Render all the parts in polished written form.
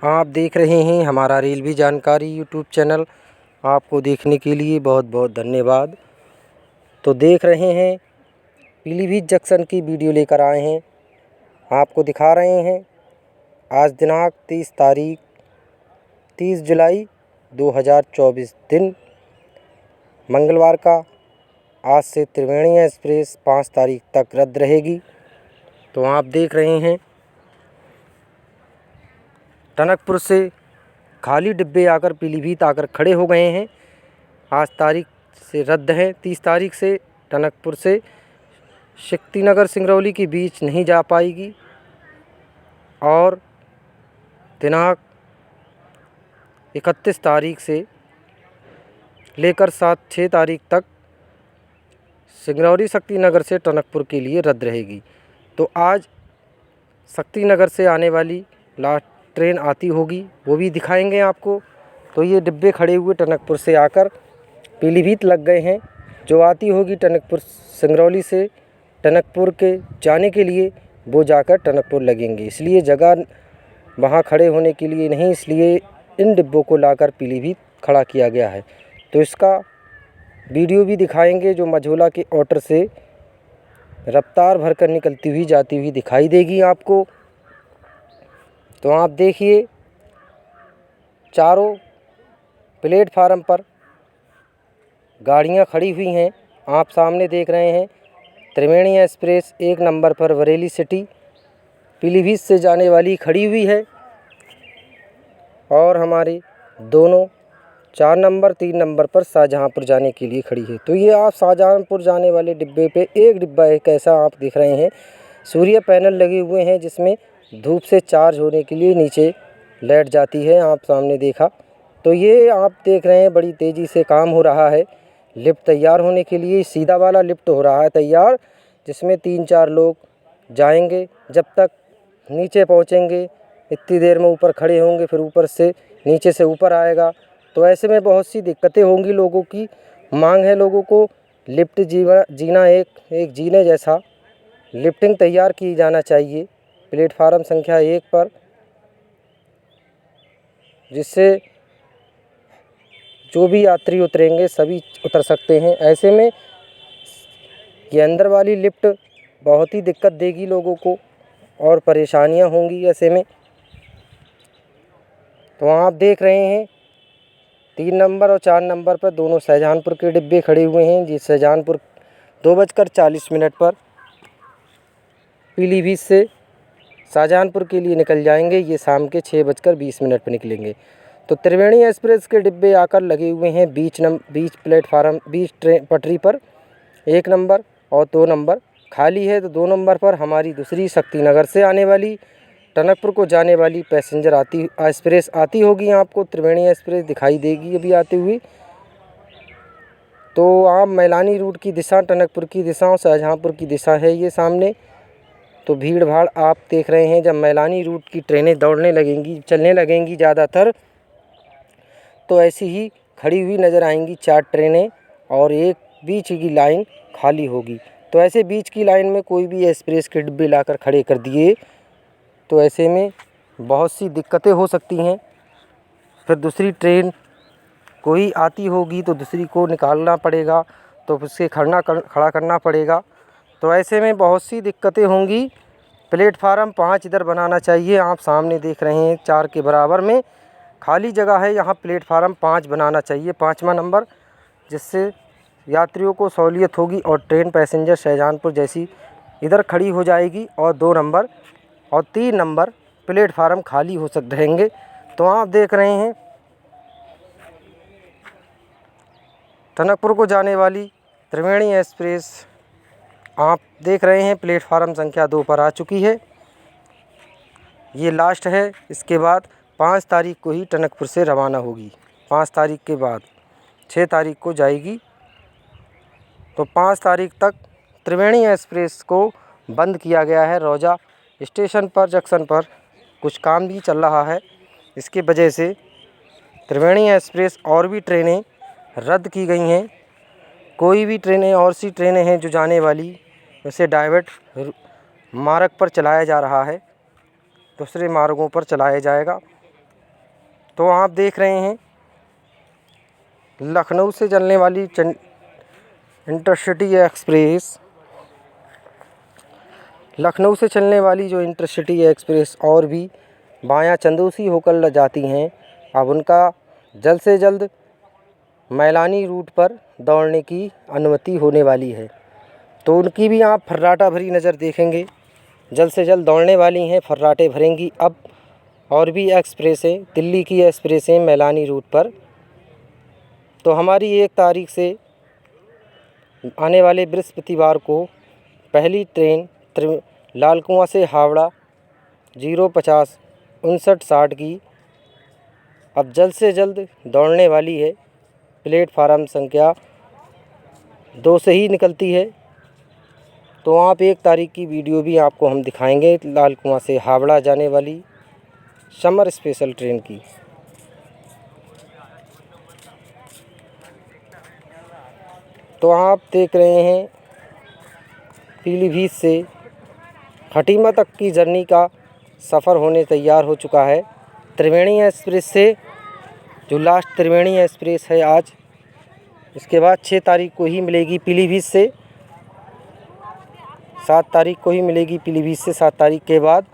आप देख रहे हैं हमारा रेलवे जानकारी यूट्यूब चैनल। आपको देखने के लिए बहुत बहुत धन्यवाद। तो देख रहे हैं पीलीभीत जंक्शन की वीडियो लेकर आए हैं। आपको दिखा रहे हैं आज दिनांक 30 जुलाई 2024 दिन मंगलवार का। आज से त्रिवेणी एक्सप्रेस 5 तारीख तक रद्द रहेगी। तो आप देख रहे हैं टनकपुर से खाली डिब्बे आकर पीलीभीत आकर खड़े हो गए हैं। आज तारीख से रद्द है। 30 तारीख से टनकपुर से शक्तिनगर सिंगरौली के बीच नहीं जा पाएगी और दिनांक 31 तारीख से लेकर 6 तारीख तक सिंगरौली शक्तिनगर से टनकपुर के लिए रद्द रहेगी। तो आज शक्तिनगर से आने वाली लास्ट ट्रेन आती होगी, वो भी दिखाएंगे आपको। तो ये डिब्बे खड़े हुए टनकपुर से आकर पीलीभीत लग गए हैं। जो आती होगी टनकपुर सिंगरौली से टनकपुर के जाने के लिए, वो जाकर टनकपुर लगेंगे। इसलिए जगह वहाँ खड़े होने के लिए नहीं, इसलिए इन डिब्बों को लाकर पीलीभीत खड़ा किया गया है। तो इसका वीडियो भी दिखाएंगे जो मझोला के ऑर्डर से रफ्तार भरकर निकलती हुई जाती हुई दिखाई देगी आपको। तो आप देखिए चारों प्लेटफार्म पर गाड़ियां खड़ी हुई हैं। आप सामने देख रहे हैं त्रिवेणी एक्सप्रेस 1 नंबर पर बरेली सिटी पीलीभीत से जाने वाली खड़ी हुई है और हमारी दोनों 4 नंबर 3 नंबर पर शाहजहांपुर जाने के लिए खड़ी है। तो ये आप शाहजहांपुर जाने वाले डिब्बे पे एक डिब्बा एक ऐसा आप देख रहे हैं सूर्य पैनल लगे हुए हैं जिसमें धूप से चार्ज होने के लिए नीचे लाइट जाती है। आप सामने देखा तो ये आप देख रहे हैं बड़ी तेज़ी से काम हो रहा है। लिफ्ट तैयार होने के लिए सीधा वाला लिफ्ट हो रहा है तैयार, जिसमें 3-4 लोग जाएंगे। जब तक नीचे पहुंचेंगे इतनी देर में ऊपर खड़े होंगे, फिर ऊपर से नीचे से ऊपर आएगा। तो ऐसे में बहुत सी दिक्कतें होंगी। लोगों की मांग है लोगों को लिफ्ट जीना एक जीने जैसा लिफ्टिंग तैयार की जाना चाहिए प्लेटफार्म संख्या 1 पर, जिससे जो भी यात्री उतरेंगे सभी उतर सकते हैं। ऐसे में ये अंदर वाली लिफ्ट बहुत ही दिक्कत देगी लोगों को और परेशानियां होंगी ऐसे में। तो आप देख रहे हैं 3 नंबर और 4 नंबर पर दोनों शाहजहांपुर के डिब्बे खड़े हुए हैं। जिस शाहजहांपुर 2:40 पर पीलीभीत से शाहजहांपुर के लिए निकल जाएंगे। ये शाम के 6:20 पर निकलेंगे। तो त्रिवेणी एक्सप्रेस के डिब्बे आकर लगे हुए हैं बीच प्लेटफार्म ट्रेन पटरी पर। 1 नंबर और 2 नंबर खाली है। तो 2 नंबर पर हमारी दूसरी शक्तिनगर से आने वाली टनकपुर को जाने वाली पैसेंजर एक्सप्रेस आती होगी। आपको त्रिवेणी एक्सप्रेस दिखाई देगी अभी आती हुई। तो आप मैलानी रूट की दिशा, टनकपुर की दिशा और शाहजहांपुर की दिशा है ये सामने। तो भीड़ भाड़ आप देख रहे हैं। जब मैलानी रूट की ट्रेनें दौड़ने लगेंगी, चलने लगेंगी ज़्यादातर, तो ऐसी ही खड़ी हुई नज़र आएंगी 4 ट्रेनें और एक बीच की लाइन खाली होगी। तो ऐसे बीच की लाइन में कोई भी एक्सप्रेस के डिब्बे लाकर खड़े कर दिए तो ऐसे में बहुत सी दिक्कतें हो सकती हैं। फिर दूसरी ट्रेन कोई आती होगी तो दूसरी को निकालना पड़ेगा, तो उससे खड़ा करना पड़ेगा। तो ऐसे में बहुत सी दिक्कतें होंगी। प्लेटफार्म 5 इधर बनाना चाहिए। आप सामने देख रहे हैं 4 के बराबर में खाली जगह है। यहाँ प्लेटफार्म 5 बनाना चाहिए, 5वां नंबर, जिससे यात्रियों को सहूलियत होगी और ट्रेन पैसेंजर शाहजहांपुर जैसी इधर खड़ी हो जाएगी और 2 नंबर और 3 नंबर प्लेटफार्म खाली हो रहेंगे। तो आप देख रहे हैं टनकपुर को जाने वाली त्रिवेणी एक्सप्रेस आप देख रहे हैं प्लेटफार्म संख्या 2 पर आ चुकी है। ये लास्ट है। इसके बाद 5 तारीख को ही टनकपुर से रवाना होगी। 5 तारीख के बाद 6 तारीख को जाएगी। तो 5 तारीख तक त्रिवेणी एक्सप्रेस को बंद किया गया है। रौजा स्टेशन पर जंक्शन पर कुछ काम भी चल रहा है, इसके वजह से त्रिवेणी एक्सप्रेस और भी ट्रेनें रद्द की गई हैं। कोई भी ट्रेनें और सी ट्रेनें हैं जो जाने वाली, उसे डाइवर्ट मार्ग पर चलाया जा रहा है, दूसरे मार्गों पर चलाया जाएगा। तो आप देख रहे हैं लखनऊ से चलने वाली इंटरसिटी एक्सप्रेस, लखनऊ से चलने वाली जो इंटरसिटी एक्सप्रेस और भी बायां चंदौसी होकर जाती हैं, अब उनका जल्द से जल्द मैलानी रूट पर दौड़ने की अनुमति होने वाली है। तो उनकी भी आप फर्राटा भरी नज़र देखेंगे, जल्द से जल्द दौड़ने वाली हैं, फर्राटे भरेंगी अब और भी एक्सप्रेसें, दिल्ली की एक्सप्रेसें मैलानी रूट पर। तो हमारी 1 तारीख से आने वाले बृहस्पतिवार को पहली ट्रेन लाल कुआं से हावड़ा 050 5960 की अब जल्द से जल्द दौड़ने वाली है। प्लेटफार्म संख्या 2 से ही निकलती है। तो आप 1 तारीख की वीडियो भी आपको हम दिखाएंगे लाल कुआं से हावड़ा जाने वाली समर स्पेशल ट्रेन की। तो आप देख रहे हैं पीलीभीत से खटीमा तक की जर्नी का सफ़र होने तैयार हो चुका है। त्रिवेणी एक्सप्रेस से जो लास्ट त्रिवेणी एक्सप्रेस है आज, इसके बाद 6 तारीख को ही मिलेगी पीलीभीत से, 7 तारीख को ही मिलेगी पीलीभीत से 7 तारीख के बाद,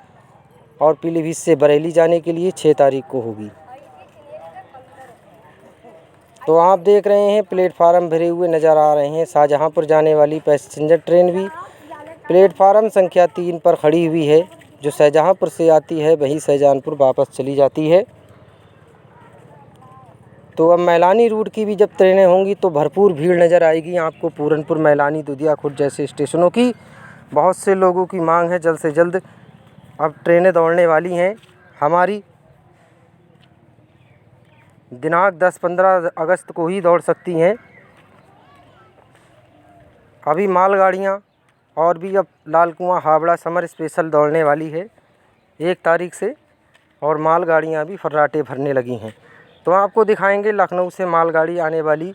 और पीलीभीत से बरेली जाने के लिए 6 तारीख को होगी। तो आप देख रहे हैं प्लेटफार्म भरे हुए नज़र आ रहे हैं। शाहजहाँपुर जाने वाली पैसेंजर ट्रेन भी प्लेटफार्म संख्या 3 पर खड़ी हुई है। जो शाहजहाँपुर से आती है वही शाहजहाँपुर वापस चली जाती है। तो अब मैलानी रूट की भी जब ट्रेनें होंगी तो भरपूर भीड़ नज़र आएगी आपको। पूरनपुर, मैलानी, दुधिया खुर्द जैसे स्टेशनों की बहुत से लोगों की मांग है, जल्द से जल्द अब ट्रेनें दौड़ने वाली हैं। हमारी दिनांक 10-15 अगस्त को ही दौड़ सकती हैं। अभी मालगाड़ियाँ और भी अब लाल कुआं हावड़ा समर स्पेशल दौड़ने वाली है 1 तारीख से, और मालगाड़ियाँ भी फर्राटे भरने लगी हैं। तो आपको दिखाएंगे लखनऊ से मालगाड़ी आने वाली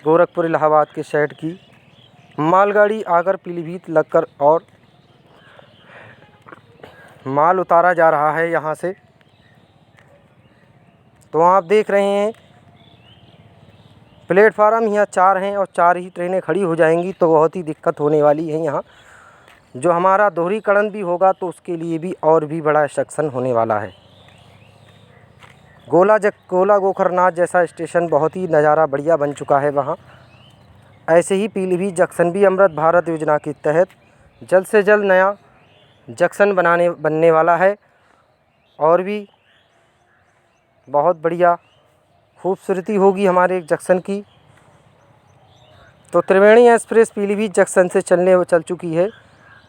गोरखपुर इलाहाबाद के शहर की। मालगाड़ी आकर पीलीभीत लगकर और माल उतारा जा रहा है यहाँ से। तो आप देख रहे हैं प्लेटफार्म यहाँ 4 हैं और 4 ही ट्रेनें खड़ी हो जाएंगी, तो बहुत ही दिक्कत होने वाली है यहाँ। जो हमारा दोहरीकरण भी होगा तो उसके लिए भी और भी बड़ा सेक्शन होने वाला है। गोला गोखरनाथ जैसा स्टेशन बहुत ही नज़ारा बढ़िया बन चुका है वहाँ। ऐसे ही पीलीभीत जंक्शन भी अमृत भारत योजना के तहत जल्द से जल्द नया जंक्शन बनने वाला है, और भी बहुत बढ़िया खूबसूरती होगी हमारे जंक्शन की। तो त्रिवेणी एक्सप्रेस पीलीभीत जंक्शन से चल चुकी है।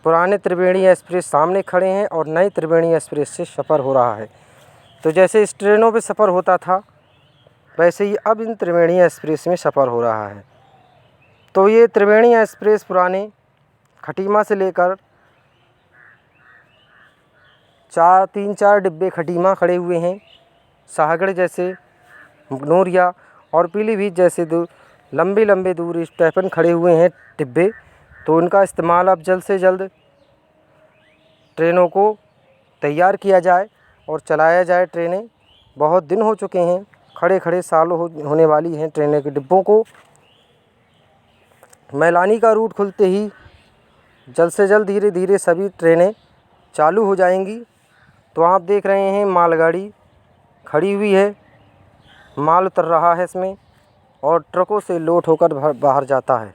पुराने त्रिवेणी एक्सप्रेस सामने खड़े हैं और नए त्रिवेणी एक्सप्रेस से सफ़र हो रहा है। तो जैसे इस ट्रेनों पे सफ़र होता था वैसे ही अब इन त्रिवेणी एक्सप्रेस में सफ़र हो रहा है। तो ये त्रिवेणी एक्सप्रेस पुराने खटीमा से लेकर 3-4 डिब्बे खटीमा खड़े हुए हैं, शाहगढ़ जैसे, नूरिया और पीलीभीत जैसे लंबे दूर स्टेशन खड़े हुए हैं डिब्बे। तो उनका इस्तेमाल अब जल्द से जल्द ट्रेनों को तैयार किया जाए और चलाया जाए। ट्रेनें बहुत दिन हो चुके हैं खड़े सालों होने वाली हैं ट्रेनें के डिब्बों को। मैलानी का रूट खुलते ही जल्द से जल्द धीरे धीरे सभी ट्रेनें चालू हो जाएंगी। तो आप देख रहे हैं मालगाड़ी खड़ी हुई है, माल उतर रहा है इसमें और ट्रकों से लोड होकर बाहर जाता है।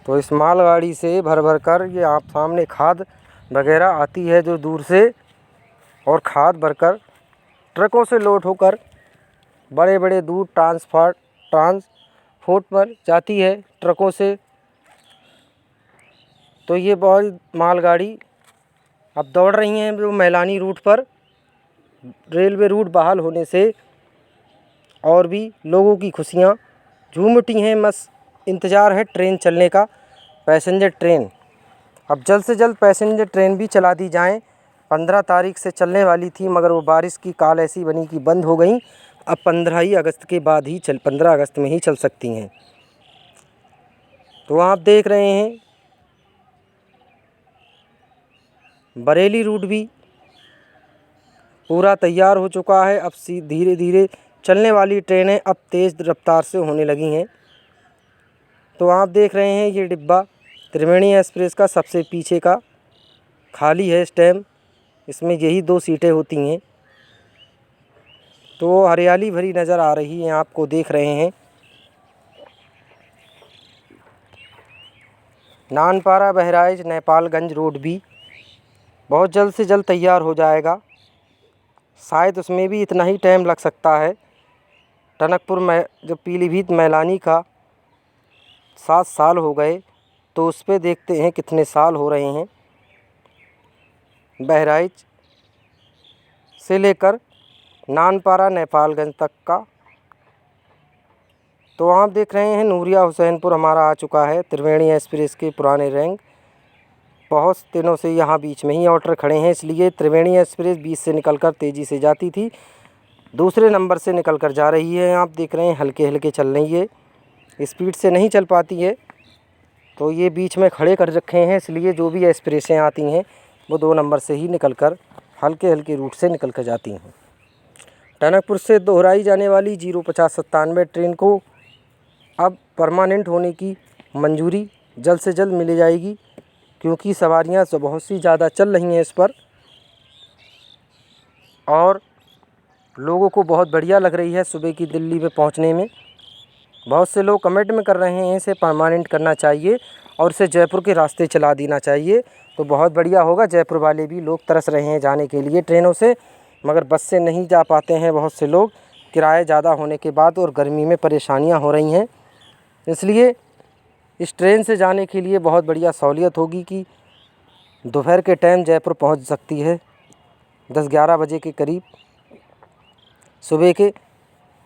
तो इस मालगाड़ी से भर कर ये आप सामने खाद वगैरह आती है जो दूर से, और खाद भरकर ट्रकों से लोड होकर बड़े दूर ट्रांसपोर्ट पर जाती है ट्रकों से। तो ये बहुत मालगाड़ी अब दौड़ रही हैं जो मैलानी रूट पर। रेलवे रूट बहाल होने से और भी लोगों की खुशियाँ झूम उठी हैं। बस इंतज़ार है ट्रेन चलने का, पैसेंजर ट्रेन। अब जल्द से जल्द पैसेंजर ट्रेन भी चला दी जाएँ। 15 तारीख से चलने वाली थी मगर वो बारिश की काल ऐसी बनी कि बंद हो गई। अब 15 अगस्त के बाद ही 15 अगस्त में ही चल सकती हैं। तो आप देख रहे हैं बरेली रूट भी पूरा तैयार हो चुका है। अब धीरे धीरे चलने वाली ट्रेनें अब तेज़ रफ्तार से होने लगी हैं। तो आप देख रहे हैं ये डिब्बा त्रिवेणी एक्सप्रेस का सबसे पीछे का खाली है इस टाइम। इसमें यही 2 सीटें होती हैं। तो हरियाली भरी नज़र आ रही है, आपको देख रहे हैं। नानपारा बहराइच नेपालगंज रोड भी बहुत जल्द से जल्द तैयार हो जाएगा। शायद उसमें भी इतना ही टाइम लग सकता है। टनकपुर में जो पीलीभीत मैलानी का 7 साल हो गए, तो उस पे देखते हैं कितने साल हो रहे हैं बहराइच से लेकर नानपारा नेपालगंज तक का। तो आप देख रहे हैं नूरिया हुसैनपुर हमारा आ चुका है। त्रिवेणी एक्सप्रेस के पुराने रैंक बहुत दिनों से यहाँ बीच में ही ऑर्डर खड़े हैं, इसलिए त्रिवेणी एक्सप्रेस बीच से निकलकर तेज़ी से जाती थी, दूसरे नंबर से निकलकर जा रही है। आप देख रहे हैं हल्के हल्के चल रही है, स्पीड से नहीं चल पाती है। तो ये बीच में खड़े कर रखे हैं, इसलिए जो भी एक्सप्रेसें आती हैं वो 2 नंबर से ही निकलकर हल्के हल्के रूट से निकल कर जाती हैं। टनकपुर से दोहराई जाने वाली 05097 ट्रेन को अब परमानेंट होने की मंजूरी जल्द से जल्द मिल जाएगी, क्योंकि सवारियां तो बहुत सी ज़्यादा चल रही हैं इस पर और लोगों को बहुत बढ़िया लग रही है सुबह की दिल्ली में पहुंचने में। बहुत से लोग कमेंट में कर रहे हैं इसे परमानेंट करना चाहिए और इसे जयपुर के रास्ते चला देना चाहिए, तो बहुत बढ़िया होगा। जयपुर वाले भी लोग तरस रहे हैं जाने के लिए ट्रेनों से, मगर बस से नहीं जा पाते हैं बहुत से लोग, किराए ज़्यादा होने के बाद और गर्मी में परेशानियां हो रही हैं। इसलिए इस ट्रेन से जाने के लिए बहुत बढ़िया सहूलियत होगी कि दोपहर के टाइम जयपुर पहुंच सकती है 10-11 बजे के करीब सुबह के।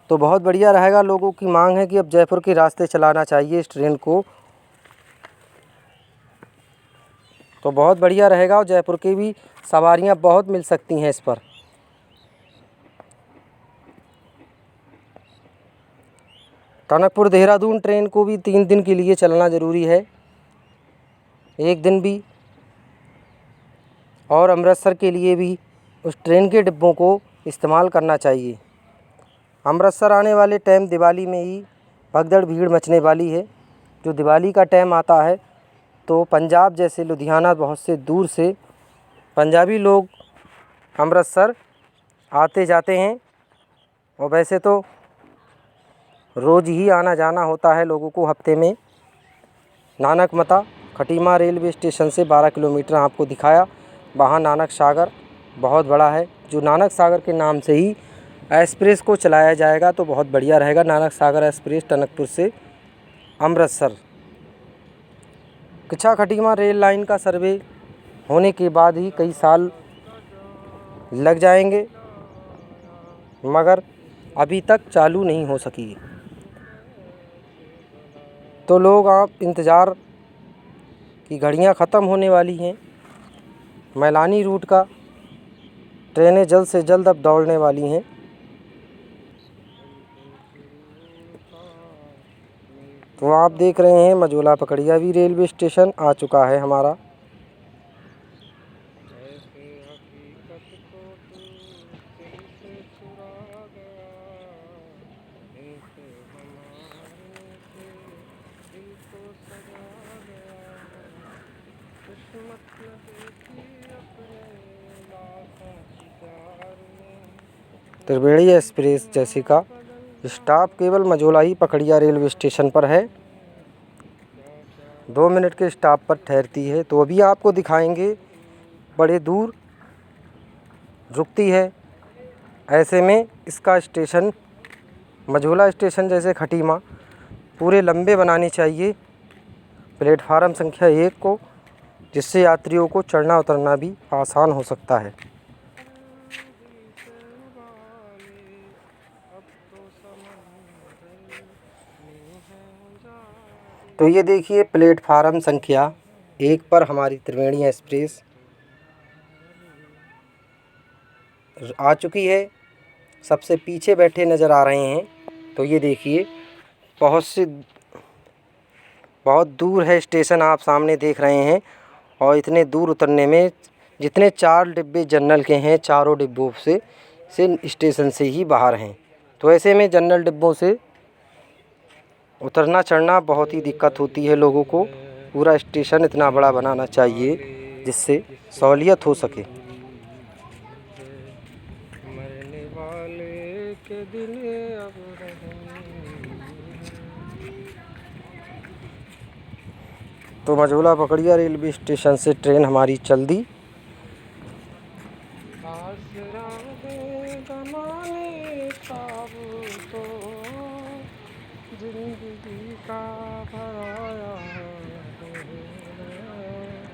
तो बहुत बढ़िया रहेगा। लोगों की मांग है कि अब जयपुर के रास्ते चलाना चाहिए इस ट्रेन को, तो बहुत बढ़िया रहेगा और जयपुर की भी सवारियां बहुत मिल सकती हैं इस पर। टनकपुर देहरादून ट्रेन को भी 3 दिन के लिए चलना ज़रूरी है, 1 दिन भी, और अमृतसर के लिए भी उस ट्रेन के डिब्बों को इस्तेमाल करना चाहिए। अमृतसर आने वाले टाइम दिवाली में ही भगदड़ भीड़ मचने वाली है। जो दिवाली का टाइम आता है तो पंजाब जैसे लुधियाना बहुत से दूर से पंजाबी लोग अमृतसर आते जाते हैं, और वैसे तो रोज़ ही आना जाना होता है लोगों को हफ्ते में। नानक मता खटीमा रेलवे स्टेशन से 12 किलोमीटर आपको दिखाया, वहाँ नानक सागर बहुत बड़ा है, जो नानक सागर के नाम से ही एक्सप्रेस को चलाया जाएगा, तो बहुत बढ़िया रहेगा। नानक सागर एक्सप्रेस टनकपुर से अमृतसर। किच्छा खटीमा रेल लाइन का सर्वे होने के बाद ही कई साल लग जाएंगे, मगर अभी तक चालू नहीं हो सकी। तो लोग आप इंतज़ार की घड़ियां ख़त्म होने वाली हैं। मैलानी रूट का ट्रेनें जल्द से जल्द अब दौड़ने वाली हैं। तो आप देख रहे हैं मझोला पकड़िया भी रेलवे स्टेशन आ चुका है हमारा। त्रिवेणी एक्सप्रेस जैसी का स्टॉप केवल मझोला ही पकड़िया रेलवे स्टेशन पर है, 2 मिनट के स्टॉप पर ठहरती है। तो अभी आपको दिखाएंगे बड़े दूर रुकती है। ऐसे में इसका स्टेशन मझोला स्टेशन जैसे खटीमा पूरे लंबे बनाने चाहिए प्लेटफार्म संख्या 1 को, जिससे यात्रियों को चढ़ना उतरना भी आसान हो सकता है। तो ये देखिए प्लेटफार्म संख्या 1 पर हमारी त्रिवेणी एक्सप्रेस आ चुकी है। सबसे पीछे बैठे नज़र आ रहे हैं, तो ये देखिए बहुत बहुत दूर है स्टेशन, आप सामने देख रहे हैं। और इतने दूर उतरने में जितने 4 डिब्बे जनरल के हैं, चारों डिब्बों से स्टेशन से ही बाहर हैं। तो ऐसे में जनरल डिब्बों से उतरना चढ़ना बहुत ही दिक्कत होती है लोगों को। पूरा स्टेशन इतना बड़ा बनाना चाहिए जिससे सहूलियत हो सके। मरने वाले के दिन अब तो मझोला पकड़िया रेलवे स्टेशन से ट्रेन हमारी चल दी।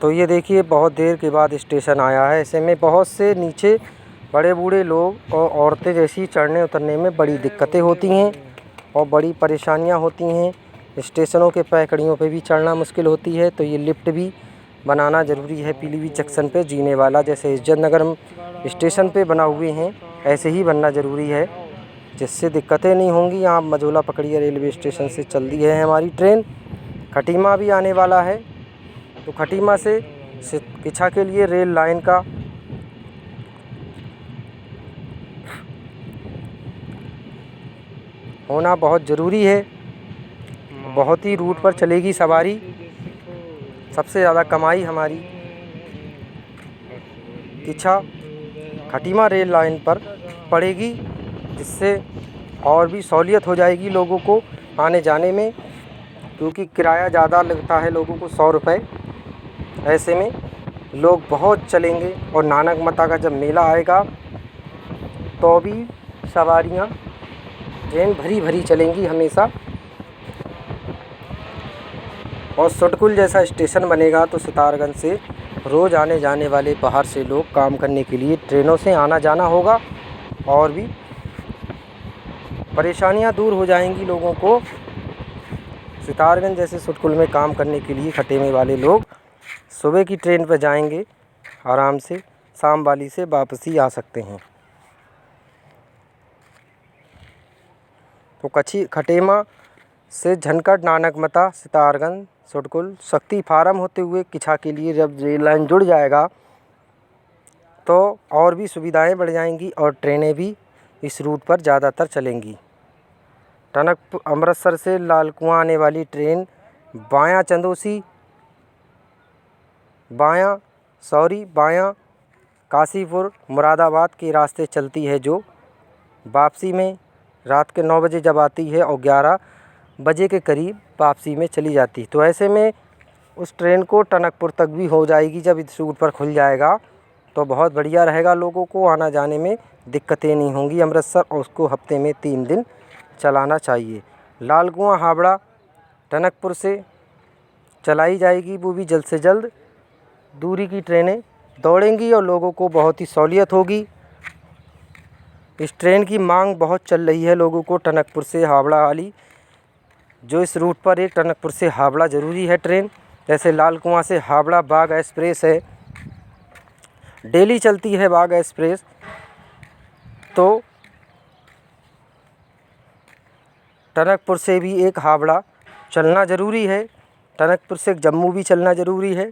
तो ये देखिए बहुत देर के बाद स्टेशन आया है। ऐसे में बहुत से नीचे बड़े बूढ़े लोग और औरतें जैसी चढ़ने उतरने में बड़ी दिक्कतें होती हैं और बड़ी परेशानियां होती हैं। स्टेशनों के पैकड़ियों पे भी चढ़ना मुश्किल होती है। तो ये लिफ्ट भी बनाना ज़रूरी है पीलीभीत जंक्शन पे जीने वाला, जैसे इज्जत नगर स्टेशन पे बना हुए हैं ऐसे ही बनना ज़रूरी है, जिससे दिक्कतें नहीं होंगी। यहाँ मझोला पकड़िया रेलवे स्टेशन से चल दी है हमारी ट्रेन। खटीमा भी आने वाला है, तो खटीमा से किच्छा के लिए रेल लाइन का होना बहुत ज़रूरी है। बहुत ही रूट पर चलेगी सवारी, सबसे ज़्यादा कमाई हमारी किच्छा खटीमा रेल लाइन पर पड़ेगी, जिससे और भी सहूलियत हो जाएगी लोगों को आने जाने में, क्योंकि किराया ज़्यादा लगता है लोगों को 100 रुपये। ऐसे में लोग बहुत चलेंगे और नानक माता का जब मेला आएगा तो भी सवारियां ट्रेन भरी भरी चलेंगी हमेशा। और सुटकुल जैसा स्टेशन बनेगा तो सितारगंज से रोज़ आने जाने वाले बाहर से लोग काम करने के लिए ट्रेनों से आना जाना होगा और भी परेशानियां दूर हो जाएंगी लोगों को। सितारगंज जैसे सुटकुल में काम करने के लिए खटीमे वाले लोग सुबह की ट्रेन पर जाएंगे, आराम से शाम वाली से वापसी आ सकते हैं। तो खटीमा से झनकट, नानकमता, सितारगंज, सुटकुल, शक्ति फार्म होते हुए किच्छा के लिए जब रेल लाइन जुड़ जाएगा तो और भी सुविधाएं बढ़ जाएंगी और ट्रेनें भी इस रूट पर ज़्यादातर चलेंगी। टनकपुर अमृतसर से लाल कुआं आने वाली ट्रेन बायां चंदोसी, बायां काशीपुर, मुरादाबाद के रास्ते चलती है, जो वापसी में रात के 9 बजे जब आती है और 11 बजे के करीब वापसी में चली जाती है। तो ऐसे में उस ट्रेन को टनकपुर तक भी हो जाएगी जब इस रूट पर खुल जाएगा, तो बहुत बढ़िया रहेगा। लोगों को आना जाने में दिक्कतें नहीं होंगी अमृतसर, और उसको हफ्ते में 3 दिन चलाना चाहिए। लाल कुआं हावड़ा टनकपुर से चलाई जाएगी, वो भी जल्द से जल्द दूरी की ट्रेनें दौड़ेंगी और लोगों को बहुत ही सहूलियत होगी। इस ट्रेन की मांग बहुत चल रही है लोगों को, टनकपुर से हावड़ा वाली, जो इस रूट पर एक टनकपुर से हावड़ा ज़रूरी है ट्रेन। जैसे लाल कुआं से हावड़ा बाघ एक्सप्रेस है, डेली चलती है बाघ एक्सप्रेस, तो टनकपुर से भी एक हावड़ा चलना ज़रूरी है। टनकपुर से जम्मू भी चलना ज़रूरी है।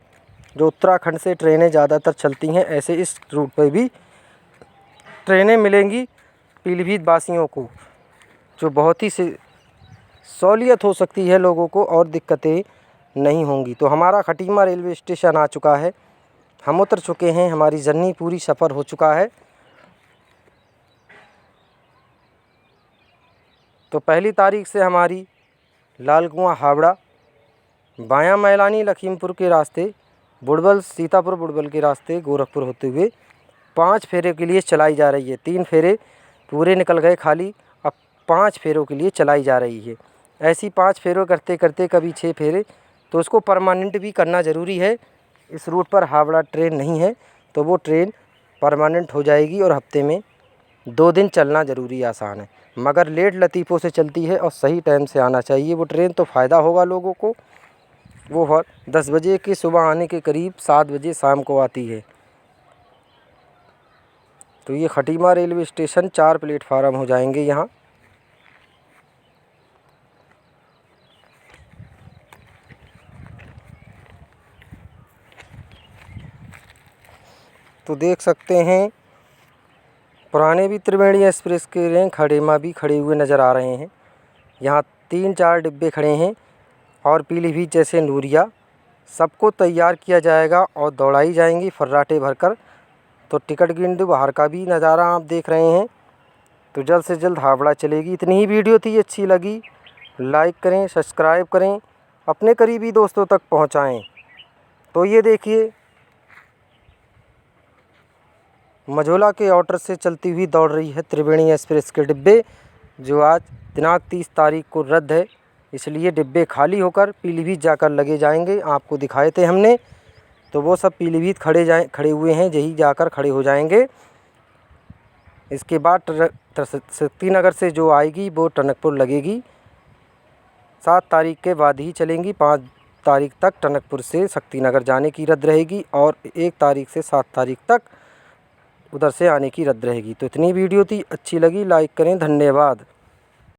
जो उत्तराखंड से ट्रेनें ज़्यादातर चलती हैं, ऐसे इस रूट पर भी ट्रेनें मिलेंगी पीलीभीत वासियों को, जो बहुत ही सहूलियत हो सकती है लोगों को और दिक्कतें नहीं होंगी। तो हमारा खटीमा रेलवे स्टेशन आ चुका है, हम उतर चुके हैं, हमारी जर्नी पूरी सफ़र हो चुका है। तो 1 तारीख से हमारी लाल कुआं हावड़ा बायां मैलानी लखीमपुर के रास्ते, बुड़बल सीतापुर बुड़बल के रास्ते गोरखपुर होते हुए 5 फेरे के लिए चलाई जा रही है। 3 फेरे पूरे निकल गए खाली, अब 5 फेरों के लिए चलाई जा रही है। ऐसी 5 फेरों करते करते कभी 6 फेरे, तो उसको परमानेंट भी करना ज़रूरी है। इस रूट पर हावड़ा ट्रेन नहीं है तो वो ट्रेन परमानेंट हो जाएगी और हफ्ते में 2 दिन चलना ज़रूरी आसान है। मगर लेट लतीफ़ों से चलती है और सही टाइम से आना चाहिए वो ट्रेन, तो फ़ायदा होगा लोगों को। वो 10 बजे के सुबह आने के करीब 7 बजे शाम को आती है। तो ये खटीमा रेलवे स्टेशन 4 प्लेटफार्म हो जाएंगे यहाँ। तो देख सकते हैं पुराने भी त्रिवेणी एक्सप्रेस के खड़ेमा भी खड़े हुए नज़र आ रहे हैं। यहाँ 3-4 डिब्बे खड़े हैं और पीलीभीत जैसे नूरिया सबको तैयार किया जाएगा और दौड़ाई जाएंगी फर्राटे भरकर। तो टिकट गिनती बाहर का भी नज़ारा आप देख रहे हैं। तो जल्द से जल्द हावड़ा चलेगी। इतनी ही वीडियो थी, अच्छी लगी लाइक करें, सब्सक्राइब करें, अपने करीबी दोस्तों तक पहुंचाएं। तो ये देखिए मझोला के ऑर्डर से चलती हुई दौड़ रही है त्रिवेणी एक्सप्रेस के डिब्बे, जो आज दिनांक 30 तारीख को रद्द है। इसलिए डिब्बे खाली होकर पीलीभीत जाकर लगे जाएंगे। आपको दिखाए थे हमने, तो वो सब पीलीभीत खड़े हुए हैं, यही जाकर खड़े हो जाएंगे। इसके बाद शक्तिनगर से जो आएगी वो टनकपुर लगेगी। 7 तारीख के बाद ही चलेंगी। 5 तारीख तक टनकपुर से शक्तिनगर जाने की रद्द रहेगी और 1 तारीख से 7 तारीख तक उधर से आने की रद्द रहेगी। तो इतनी वीडियो थी, अच्छी लगी लाइक करें, धन्यवाद।